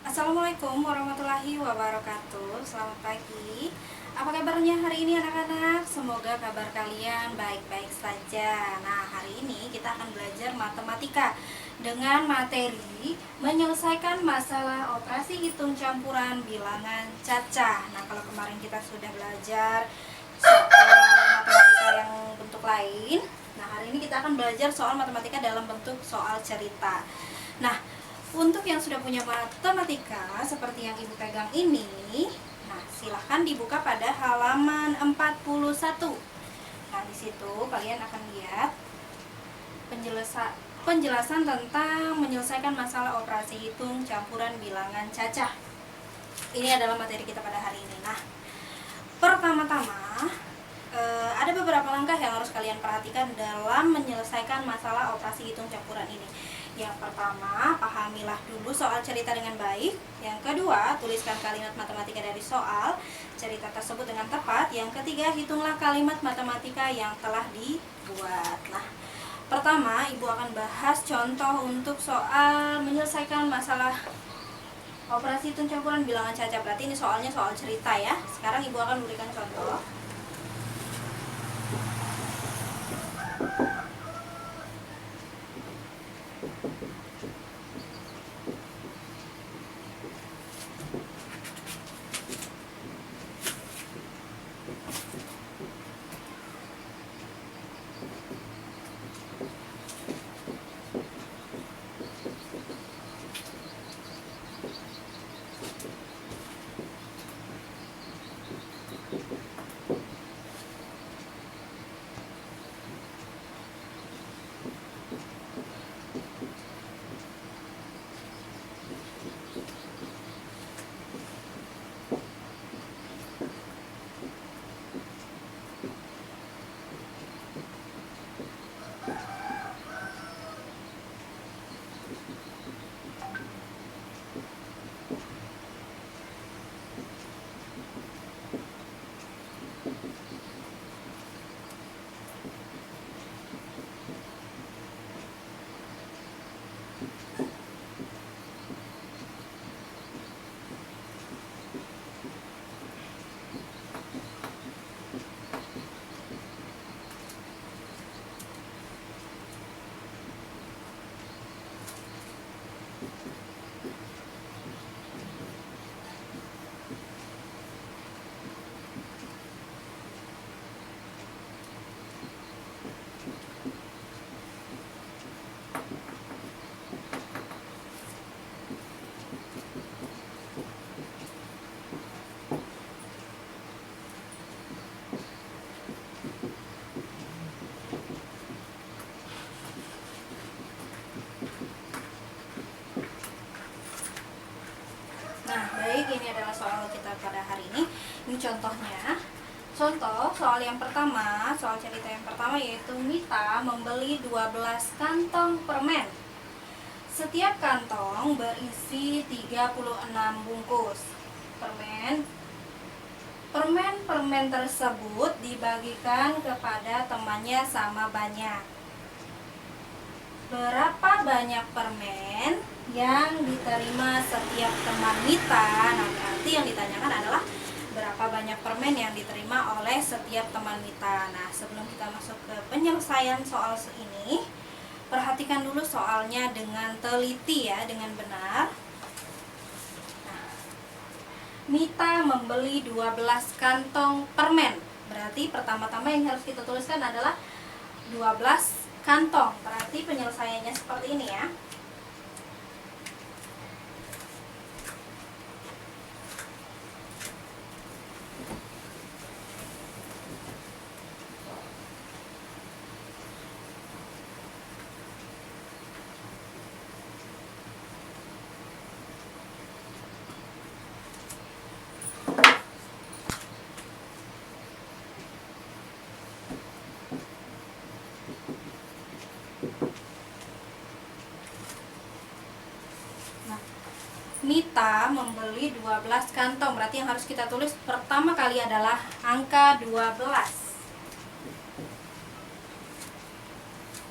Assalamualaikum warahmatullahi wabarakatuh. Selamat pagi. Apa kabarnya hari ini anak-anak? Semoga kabar kalian baik-baik saja. Nah, hari ini kita akan belajar matematika dengan materi menyelesaikan masalah operasi hitung campuran bilangan cacah. Nah, kalau kemarin kita sudah belajar soal matematika yang bentuk lain, nah hari ini kita akan belajar soal matematika dalam bentuk soal cerita. Nah, untuk yang sudah punya matematika seperti yang Ibu pegang ini, nah silahkan dibuka pada halaman 41. Nah, di situ kalian akan lihat penjelasan tentang menyelesaikan masalah operasi hitung campuran bilangan cacah. Ini adalah materi kita pada hari ini. Nah, pertama-tama ada beberapa langkah yang harus kalian perhatikan dalam menyelesaikan masalah operasi hitung campuran ini. Yang pertama, pahamilah dulu soal cerita dengan baik. Yang kedua, tuliskan kalimat matematika dari soal cerita tersebut dengan tepat. Yang ketiga, hitunglah kalimat matematika yang telah dibuat. Nah, pertama, Ibu akan bahas contoh untuk soal menyelesaikan masalah operasi hitung campuran bilangan cacah. Berarti ini soalnya soal cerita ya. Sekarang Ibu akan berikan contoh. Ini adalah soal kita pada hari ini. Ini contohnya. Contoh soal yang pertama, soal cerita yang pertama yaitu Mita membeli 12 kantong permen. Setiap kantong berisi 36 bungkus permen. Permen tersebut dibagikan kepada temannya sama banyak. Berapa banyak permen yang diterima setiap teman Mita? Nah, berarti yang ditanyakan adalah berapa banyak permen yang diterima oleh setiap teman Mita. Nah, sebelum kita masuk ke penyelesaian soal ini, perhatikan dulu soalnya dengan teliti ya, dengan benar. Nah, Mita membeli 12 kantong permen. Berarti pertama-tama yang harus kita tuliskan adalah 12 kantong. Berarti penyelesaiannya seperti ini ya. Mita membeli 12 kantong. Berarti yang harus kita tulis pertama kali adalah angka 12.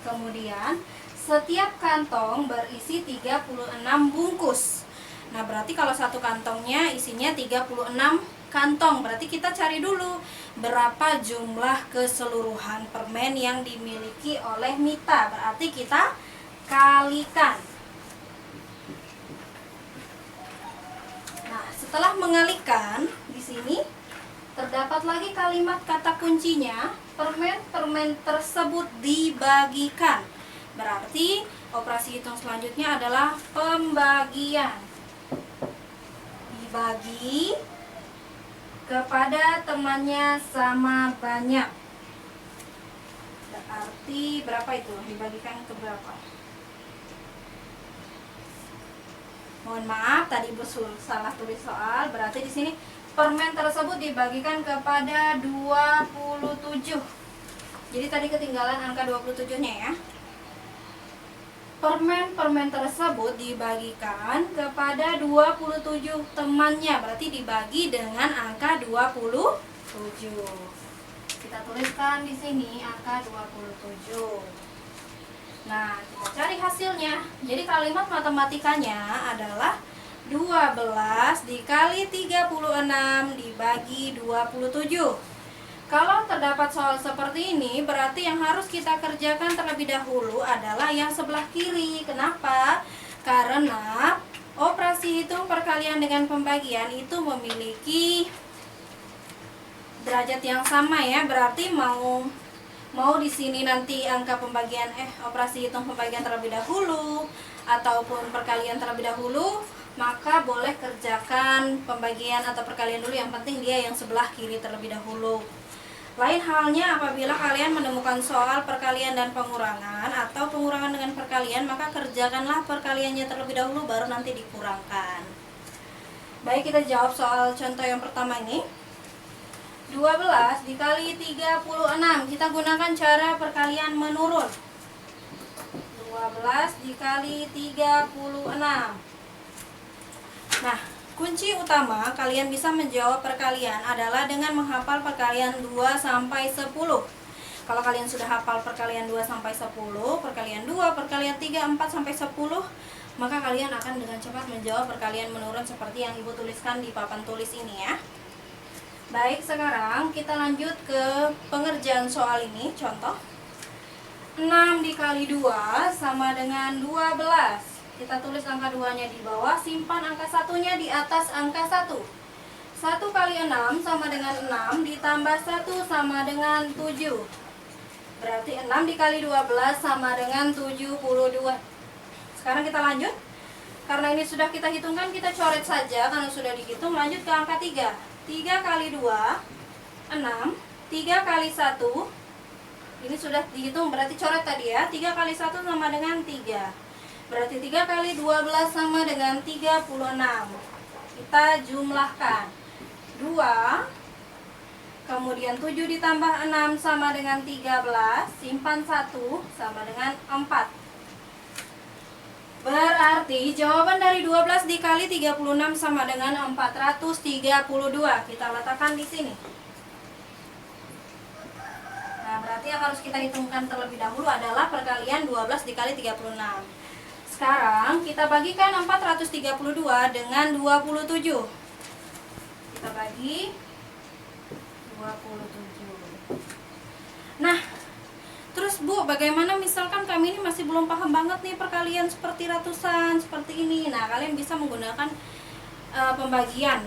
Kemudian setiap kantong berisi 36 bungkus. Nah, berarti kalau satu kantongnya isinya 36 kantong. Berarti kita cari dulu berapa jumlah keseluruhan permen yang dimiliki oleh Mita. Berarti kita kalikan. Nah, setelah mengalikan, di sini terdapat lagi kalimat kata kuncinya, permen-permen tersebut dibagikan. Berarti operasi hitung selanjutnya adalah pembagian. Dibagi kepada temannya sama banyak. Berarti berapa itu? Dibagikan ke berapa? Mohon maaf, tadi Ibu salah tulis soal. Berarti di sini permen tersebut dibagikan kepada 27. Jadi tadi ketinggalan angka 27-nya ya. Permen-permen tersebut dibagikan kepada 27 temannya. Berarti dibagi dengan angka 27. Kita tuliskan di sini angka 27. Nah, kita cari hasilnya. Jadi kalimat matematikanya adalah 12 dikali 36 dibagi 27. Kalau terdapat soal seperti ini, berarti yang harus kita kerjakan terlebih dahulu adalah yang sebelah kiri. Kenapa? Karena operasi hitung perkalian dengan pembagian itu memiliki derajat yang sama ya. Berarti mau di sini nanti angka pembagian operasi hitung pembagian terlebih dahulu ataupun perkalian terlebih dahulu, maka boleh kerjakan pembagian atau perkalian dulu. Yang penting dia yang sebelah kiri terlebih dahulu. Lain halnya apabila kalian menemukan soal perkalian dan pengurangan atau pengurangan dengan perkalian, maka kerjakanlah perkaliannya terlebih dahulu baru nanti dikurangkan. Baik, kita jawab soal contoh yang pertama ini. 12 dikali 36. Kita gunakan cara perkalian menurun. 12 dikali 36. Nah, kunci utama kalian bisa menjawab perkalian adalah dengan menghafal perkalian 2 sampai 10. Kalau kalian sudah hafal perkalian 2 sampai 10, perkalian 2, perkalian 3, 4 sampai 10, maka kalian akan dengan cepat menjawab perkalian menurun seperti yang Ibu tuliskan di papan tulis ini ya. Baik, sekarang kita lanjut ke pengerjaan soal ini. Contoh 6 dikali 2 sama dengan 12. Kita tulis angka 2-nya di bawah, simpan angka 1-nya di atas angka 1. 1 kali 6 sama dengan 6 ditambah 1 sama dengan 7. Berarti 6 dikali 12 sama dengan 72. Sekarang kita lanjut. Karena ini sudah kita hitungkan, kita coret saja karena sudah dihitung. Lanjut ke angka 3. 3 kali 2, 6. 3 kali 1. Ini sudah dihitung, berarti coret tadi ya. 3 kali 1 sama dengan 3. Berarti 3 kali 12 sama dengan 36. Kita jumlahkan 2, kemudian 7 ditambah 6 sama dengan 13, simpan 1 sama dengan 4. Berarti jawaban dari 12 dikali 36 sama dengan 432. Kita letakkan di sini. Nah, berarti yang harus kita hitungkan terlebih dahulu adalah perkalian 12 dikali 36. Sekarang kita bagikan 432 dengan 27. Kita bagi 27. Nah, terus Bu, bagaimana misalkan kami ini masih belum paham banget nih perkalian seperti ratusan, seperti ini. Nah, kalian bisa menggunakan pembagian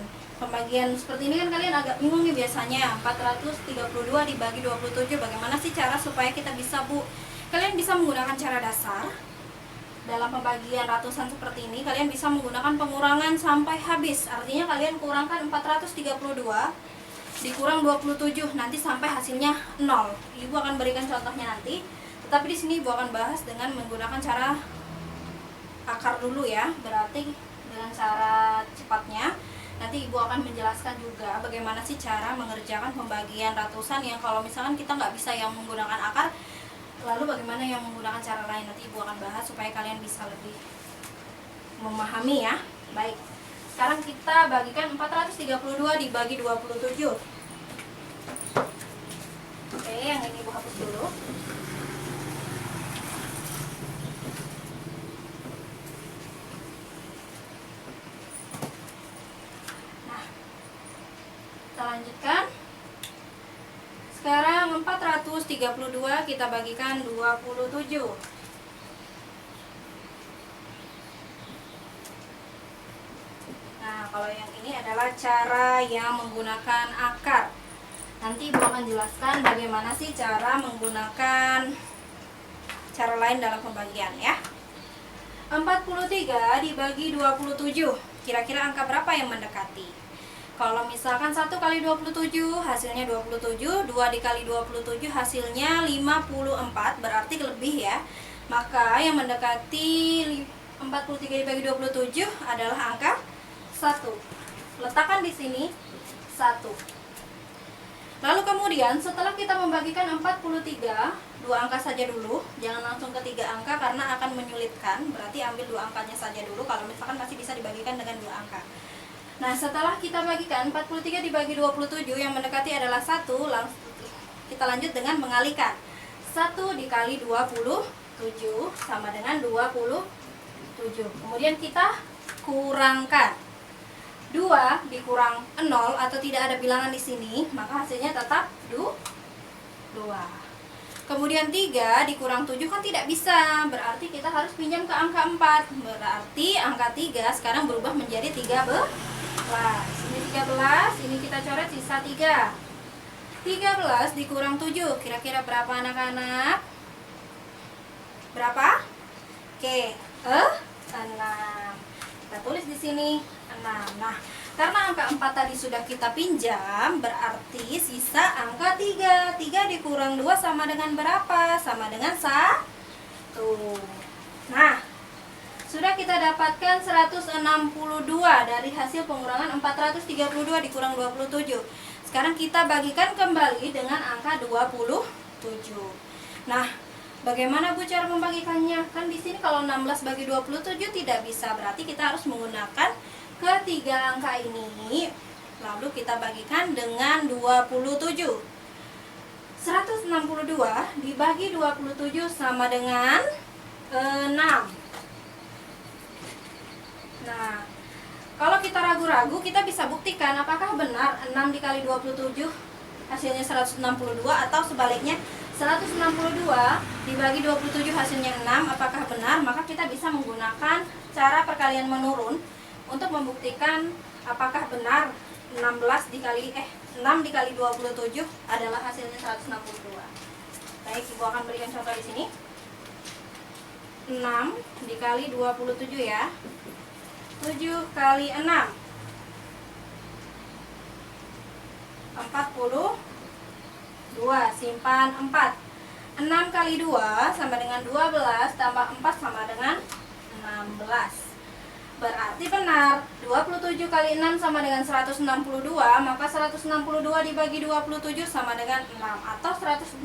seperti ini kan kalian agak bingung nih biasanya. 432 dibagi 27, bagaimana sih cara supaya kita bisa Bu? Kalian bisa menggunakan cara dasar. Dalam pembagian ratusan seperti ini, kalian bisa menggunakan pengurangan sampai habis. Artinya kalian kurangkan 432 dikurang 27, nanti sampai hasilnya 0. Ibu akan berikan contohnya nanti. Tetapi di sini Ibu akan bahas dengan menggunakan cara akar dulu ya. Berarti dengan cara cepatnya. Nanti Ibu akan menjelaskan juga bagaimana sih cara mengerjakan pembagian ratusan yang kalau misalkan kita nggak bisa yang menggunakan akar, lalu bagaimana yang menggunakan cara lain. Nanti Ibu akan bahas supaya kalian bisa lebih memahami ya. Baik, sekarang kita bagikan 432 dibagi 27. Oke, yang ini Ibu hapus dulu. Nah, kita lanjutkan. Sekarang 432 kita bagikan 27. Nah, kalau yang ini adalah cara yang menggunakan akar. Nanti Ibu akan jelaskan bagaimana sih cara menggunakan cara lain dalam pembagian ya. 43 dibagi 27. Kira-kira angka berapa yang mendekati? Kalau misalkan 1 kali 27 hasilnya 27, 2 dikali 27 hasilnya 54, berarti lebih ya. Maka yang mendekati 43 dibagi 27 adalah angka 1. Letakkan di sini 1. Lalu kemudian setelah kita membagikan 43, 2 angka saja dulu, jangan langsung ke 3 angka karena akan menyulitkan. Berarti ambil 2 angkanya saja dulu, kalau misalkan masih bisa dibagikan dengan 2 angka. Nah, setelah kita bagikan 43 dibagi 27 yang mendekati adalah 1, langsung kita lanjut dengan mengalikan. 1 dikali 27 sama dengan 27. Kemudian kita kurangkan. 2 dikurang 0 atau tidak ada bilangan di sini, maka hasilnya tetap 2. Kemudian 3 dikurang 7 kan tidak bisa, berarti kita harus pinjam ke angka 4. Berarti angka 3 sekarang berubah menjadi 13. Ini 13, ini kita coret sisa 3. 13 dikurang 7, kira-kira berapa anak-anak? Berapa? Oke, 6. Kita tulis di sini 6. Nah, karena angka 4 tadi sudah kita pinjam, berarti sisa angka 3. 3 dikurang 2 sama dengan berapa? Sama dengan 1. Nah, sudah kita dapatkan 162 dari hasil pengurangan 432 dikurang 27. Sekarang kita bagikan kembali dengan angka 27. Nah, bagaimana Bu cara membagikannya? Kan di sini kalau 16 bagi 27 tidak bisa, berarti kita harus menggunakan ketiga angka ini. Lalu kita bagikan dengan 27. 162 dibagi 27 sama dengan 6. Nah, kalau kita ragu-ragu, kita bisa buktikan apakah benar 6 dikali 27 hasilnya 162 atau sebaliknya 162 dibagi 27 hasilnya 6, apakah benar? Maka kita bisa menggunakan cara perkalian menurun untuk membuktikan apakah benar 6 dikali 27 adalah hasilnya 162. Baik, Ibu akan berikan contoh di sini. 6 dikali 27 ya. 7 kali 6 42, simpan 4. 6 kali 2 sama dengan 12, tambah 4 sama dengan 16. Berarti benar 27 kali 6 sama dengan 162, maka 162 dibagi 27 sama dengan 6, atau 162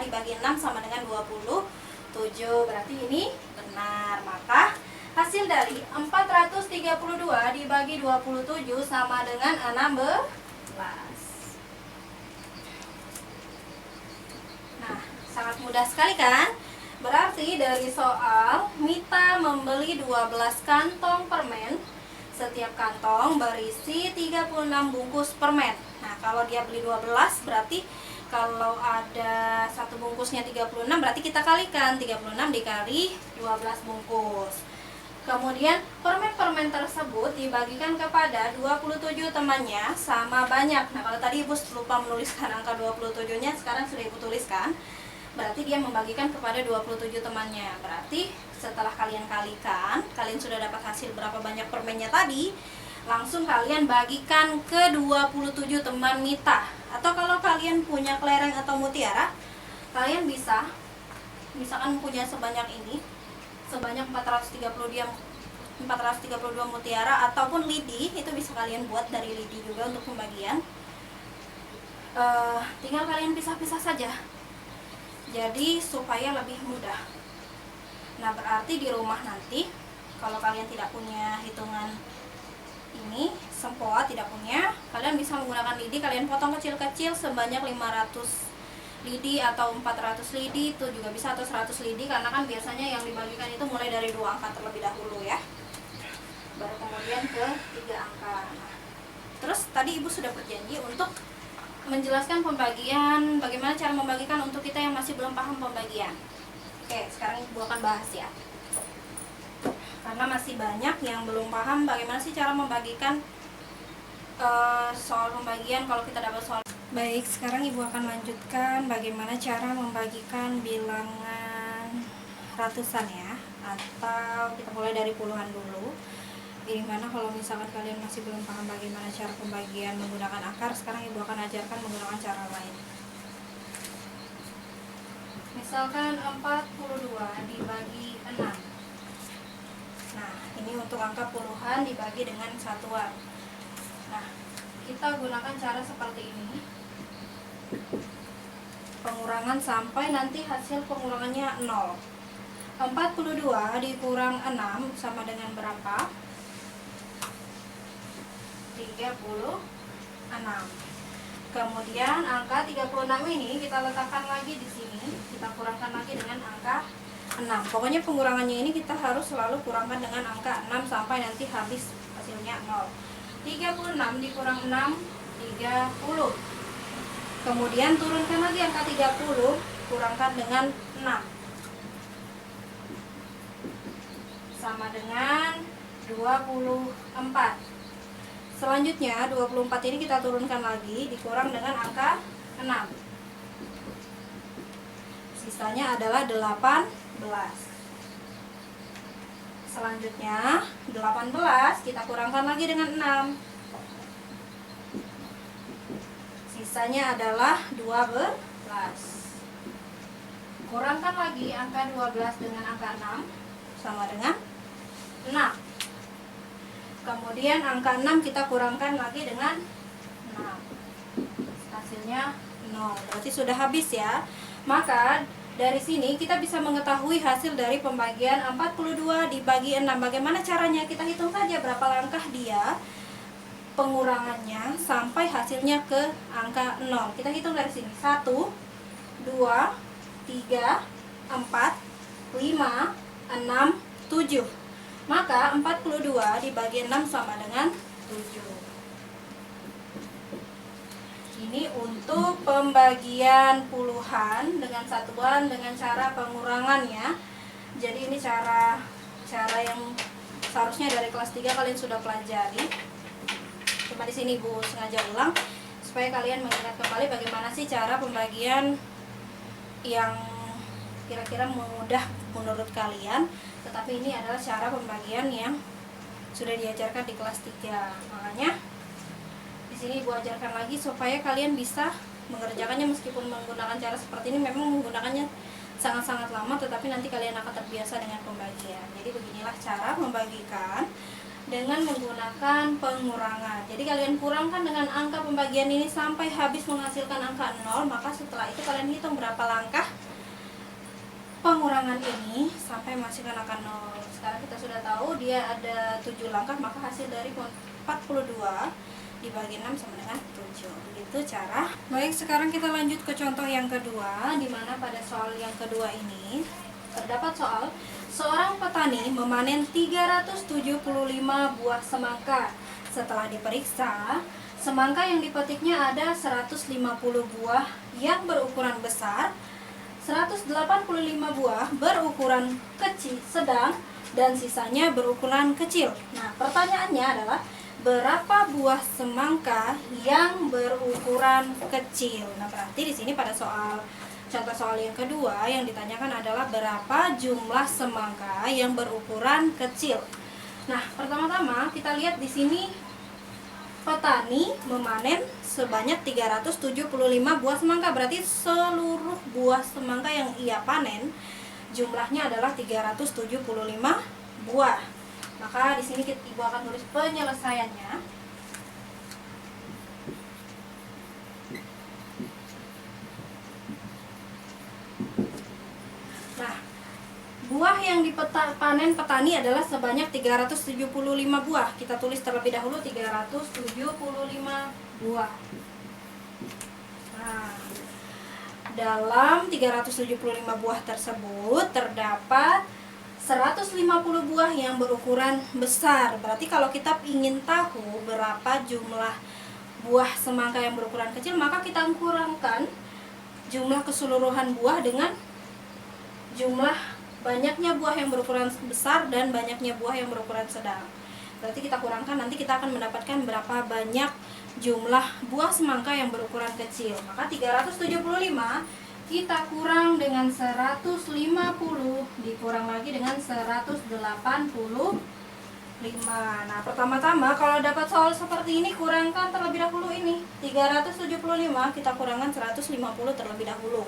dibagi 6 sama dengan 27. Berarti ini benar. Maka hasil dari 432 dibagi 27 sama dengan 16. Nah, sangat mudah sekali kan? Berarti dari soal Mita membeli 12 kantong permen. Setiap kantong berisi 36 bungkus permen. Nah, kalau dia beli 12 berarti kalau ada satu bungkusnya 36, berarti kita kalikan 36 dikali 12 bungkus. Kemudian permen-permen tersebut dibagikan kepada 27 temannya sama banyak. Nah, kalau tadi Ibu lupa menuliskan angka 27-nya, sekarang sudah Ibu tuliskan. Berarti dia membagikan kepada 27 temannya. Berarti setelah kalian kalikan, kalian sudah dapat hasil berapa banyak permennya tadi. Langsung kalian bagikan ke 27 teman Mita. Atau kalau kalian punya kelereng atau mutiara, kalian bisa, misalkan punya sebanyak ini, sebanyak 432 mutiara ataupun lidi, itu bisa kalian buat dari lidi juga untuk pembagian. Tinggal kalian pisah-pisah saja, jadi supaya lebih mudah. Nah, berarti di rumah nanti Kalau kalian tidak punya hitungan ini, sempoa tidak punya, kalian bisa menggunakan lidi. Kalian potong kecil-kecil sebanyak 500 lidi atau 400 lidi itu juga bisa, atau 100 lidi, karena kan biasanya yang dibagikan itu mulai dari 2 angka terlebih dahulu ya, baru kemudian ke 3 angka. Nah, terus tadi ibu sudah berjanji untuk menjelaskan pembagian, bagaimana cara membagikan untuk kita yang masih belum paham pembagian. Oke, sekarang ibu akan bahas ya, karena masih banyak yang belum paham bagaimana sih cara membagikan soal pembagian kalau kita dapat soal. Baik, sekarang ibu akan lanjutkan bagaimana cara membagikan bilangan ratusan ya, atau kita mulai dari puluhan dulu. Dimana kalau misalkan kalian masih belum paham bagaimana cara pembagian menggunakan akar, sekarang ibu akan ajarkan menggunakan cara lain. Misalkan 42 dibagi 6. Nah, ini untuk angka puluhan dibagi dengan satuan. Nah, kita gunakan cara seperti ini, pengurangan sampai nanti hasil pengurangannya 0. 42 dikurang 6 sama dengan berapa? 36. Kemudian angka 36 ini kita letakkan lagi di sini, kita kurangkan lagi dengan angka 6. Pokoknya pengurangannya ini kita harus selalu kurangkan dengan angka 6 sampai nanti habis hasilnya 0. 36 dikurang 6, 30. Kemudian turunkan lagi angka 30, kurangkan dengan 6. Sama dengan 24. Selanjutnya 24 ini kita turunkan lagi, dikurang dengan angka 6. Sisanya adalah 18. Selanjutnya 18 kita kurangkan lagi dengan 6. Sisanya adalah 12. Kurangkan lagi angka 12 dengan angka 6 sama dengan 6. Kemudian angka 6 kita kurangkan lagi dengan 6. Hasilnya 0. Berarti sudah habis ya. Maka dari sini kita bisa mengetahui hasil dari pembagian 42 dibagi 6. Bagaimana caranya? Kita hitung saja berapa langkah dia pengurangannya sampai hasilnya ke angka 0. Kita hitung dari sini. 1, 2, 3, 4, 5, 6, 7. Maka 42 dibagi 6 sama dengan 7. Ini untuk pembagian puluhan dengan satuan dengan cara pengurangannya. Jadi ini cara yang seharusnya dari kelas 3 kalian sudah pelajari. Cuma di sini Ibu sengaja ulang supaya kalian mengingat kembali bagaimana sih cara pembagian yang kira-kira mudah menurut kalian. Tetapi ini adalah cara pembagian yang sudah diajarkan di kelas 3. Makanya di sini Ibu ajarkan lagi supaya kalian bisa mengerjakannya, meskipun menggunakan cara seperti ini memang menggunakannya sangat-sangat lama, tetapi nanti kalian akan terbiasa dengan pembagian. Jadi beginilah cara membagikan dengan menggunakan pengurangan. Jadi kalian kurangkan dengan angka pembagian ini sampai habis menghasilkan angka 0, maka setelah itu kalian hitung berapa langkah pengurangan ini sampai menghasilkan angka 0. Sekarang kita sudah tahu dia ada 7 langkah, maka hasil dari 42 dibagi 6 sama dengan 7. Begitu cara. Baik, sekarang kita lanjut ke contoh yang kedua, di mana pada soal yang kedua ini terdapat soal seorang petani memanen 375 buah semangka. Setelah diperiksa, semangka yang dipetiknya ada 150 buah yang berukuran besar, 185 buah berukuran kecil, sedang, dan sisanya berukuran kecil. Nah, pertanyaannya adalah berapa buah semangka yang berukuran kecil? Nah, berarti di sini pada contoh soal yang kedua yang ditanyakan adalah berapa jumlah semangka yang berukuran kecil. Nah, pertama-tama kita lihat di sini petani memanen sebanyak 375 buah semangka. Berarti seluruh buah semangka yang ia panen jumlahnya adalah 375 buah. Maka di sini Ibu akan tulis penyelesaiannya. Nah, buah yang dipanen petani adalah sebanyak 375 buah. Kita tulis terlebih dahulu 375 buah. Nah, dalam 375 buah tersebut terdapat 150 buah yang berukuran besar. Berarti kalau kita ingin tahu berapa jumlah buah semangka yang berukuran kecil, maka kita kurangkan jumlah keseluruhan buah dengan jumlah banyaknya buah yang berukuran besar dan banyaknya buah yang berukuran sedang. Berarti kita kurangkan, nanti kita akan mendapatkan berapa banyak jumlah buah semangka yang berukuran kecil. Maka 375 kita kurang dengan 150 dikurang lagi dengan 185. Nah, pertama-tama kalau dapat soal seperti ini, kurangkan terlebih dahulu ini. 375 kita kurangkan 150 terlebih dahulu.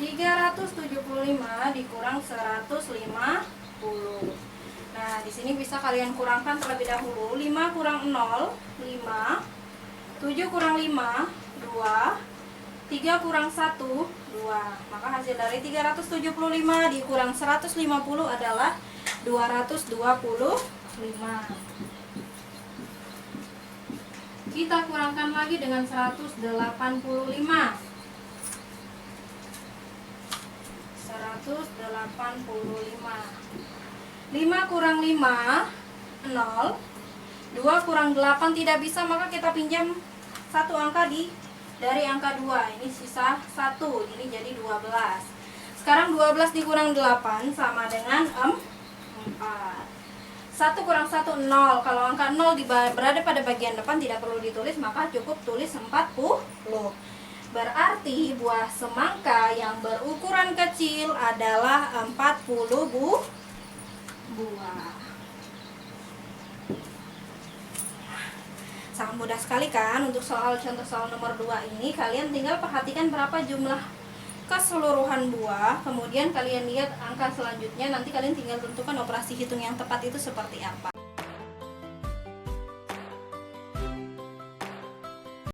375 dikurang 150. Nah, di sini bisa kalian kurangkan terlebih dahulu. 5 kurang 0, 5. 7 kurang 5, 2. 3 kurang 1, 2. Maka hasil dari 375 dikurang 150 adalah 225. Kita kurangkan lagi dengan 185. 5 kurang 5, 0. 2 kurang 8 tidak bisa, maka kita pinjam satu angka dari angka 2. Ini sisa 1, ini jadi 12. Sekarang 12 dikurang 8 sama dengan 4. 1 kurang 1, 0. Kalau angka 0 berada pada bagian depan tidak perlu ditulis, maka cukup tulis 40. Berarti buah semangka yang berukuran kecil adalah 40 buah. Sangat mudah sekali kan untuk contoh soal nomor 2 ini. Kalian tinggal perhatikan berapa jumlah keseluruhan buah, kemudian kalian lihat angka selanjutnya, nanti kalian tinggal tentukan operasi hitung yang tepat itu seperti apa.